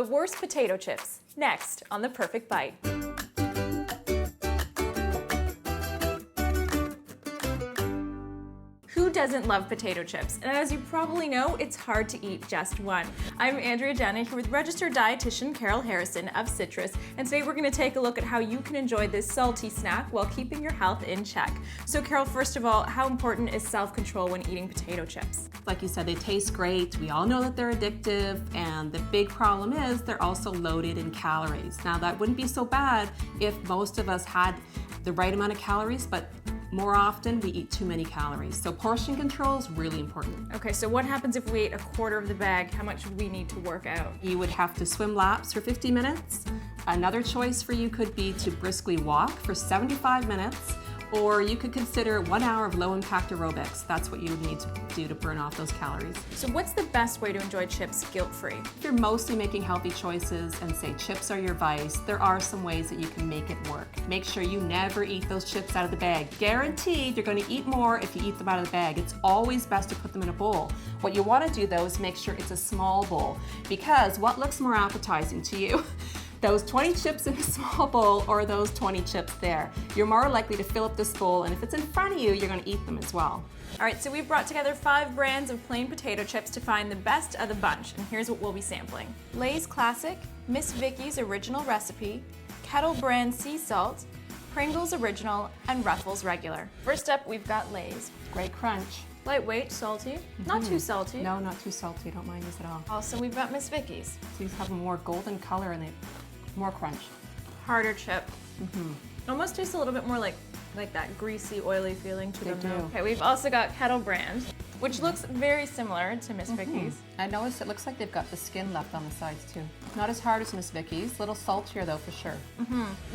The worst potato chips, next on The Perfect Bite. Who doesn't love potato chips? And as you probably know, it's hard to eat just one. I'm ANDREA JENNA here with registered dietitian Carol Harrison of Citrus, and today we're going to take a look at how you can enjoy this salty snack while keeping your health in check. So Carol, first of all, how important is self-control when eating potato chips? Like you said, they taste great. We all know that they're addictive, and the big problem is they're also loaded in calories. Now that wouldn't be so bad if most of us had the right amount of calories, but more often we eat too many calories. So portion control is really important. Okay, so what happens if we ate a quarter of the bag? How much would we need to work out? You would have to swim laps for 50 minutes. Another choice for you could be to briskly walk for 75 minutes, or you could consider 1 hour of low impact aerobics. That's what you would need to do to burn off those calories. So what's the best way to enjoy chips guilt-free? If you're mostly making healthy choices and say chips are your vice, there are some ways that you can make it work. Make sure you never eat those chips out of the bag. Guaranteed you're going to eat more if you eat them out of the bag. It's always best to put them in a bowl. What you want to do though is make sure it's a small bowl, because what looks more appetizing to you? Those 20 chips in a small bowl or those 20 chips there. You're more likely to fill up this bowl, and if it's in front of you, you're going to eat them as well. All right, so we've brought together 5 brands of plain potato chips to find the best of the bunch, and here's what we'll be sampling. Lay's Classic, Miss Vickie's Original Recipe, Kettle Brand Sea Salt, Pringles Original, and Ruffles Regular. First up, we've got Lay's. Great crunch. Lightweight, salty, not too salty. No, not too salty. I don't mind these at all. Also, we've got Miss Vickie's. These have a more golden color and they more crunch. Harder chip. Almost tastes a little bit more like that greasy, oily feeling to them. They do. Okay, we've also got Kettle Brand, which looks very similar to Miss Vickie's. I noticed it looks like they've got the skin left on the sides too. Not as hard as Miss Vickie's, a little saltier though for sure.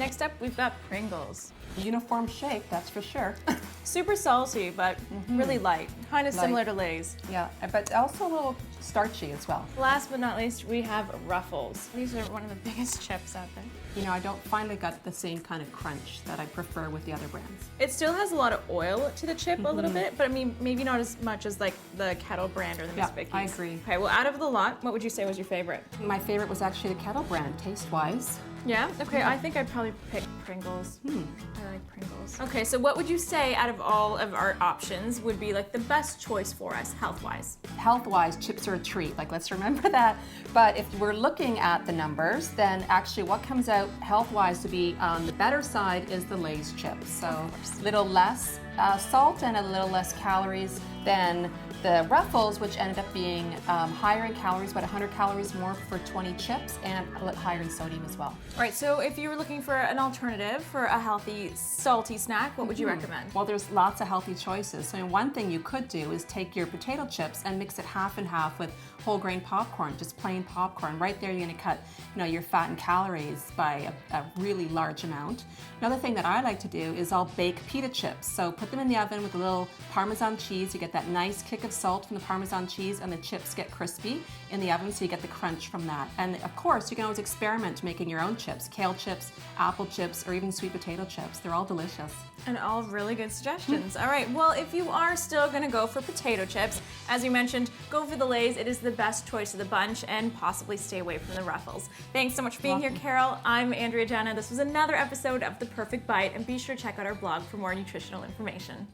Next up, we've got Pringles. Uniform shape, that's for sure. Super salty, but really light. Kind of similar to Lay's. Yeah, but also a little starchy as well. Last but not least, we have Ruffles. These are one of the biggest chips out there. You know, I don't find they got the same kind of crunch that I prefer with the other brands. It still has a lot of oil to the chip a little bit, but I mean, maybe not as much as like the Kettle Brand or the Miss Vickie's. I agree. Okay, well, out of the lot, what would you say was your favorite? My favorite was actually the Kettle Brand, taste-wise. Yeah? Okay, I think I'd probably pick Pringles. I like Pringles. Okay, so what would you say out of all of our options would be like the best choice for us, health-wise? Health-wise, chips are a treat, like let's remember that. But if we're looking at the numbers, then actually what comes out health-wise to be on the better side is the Lay's chips. So a little less salt and a little less calories than the Ruffles, which ended up being higher in calories, about 100 calories more for 20 chips, and a little higher in sodium as well. All right, so if you were looking for an alternative for a healthy, salty snack, what would you recommend? Well, there's lots of healthy choices. So one thing you could do is take your potato chips and mix it half and half with whole grain popcorn, just plain popcorn. Right there, you're gonna cut, your fat and calories by a really large amount. Another thing that I like to do is I'll bake pita chips. So put them in the oven with a little Parmesan cheese. You get that nice kick of salt from the Parmesan cheese, and the chips get crispy in the oven, so you get the crunch from that. And of course, you can always experiment making your own chips, kale chips, apple chips, or even sweet potato chips. They're all delicious. And all really good suggestions. All right, well, if you are still gonna go for potato chips, as you mentioned, go for the Lay's. It is the best choice of the bunch, and possibly stay away from the Ruffles. Thanks so much for being here, Carol. I'm ANDREA JENNA. This was another episode of The Perfect Bite, and be sure to check out our blog for more nutritional information.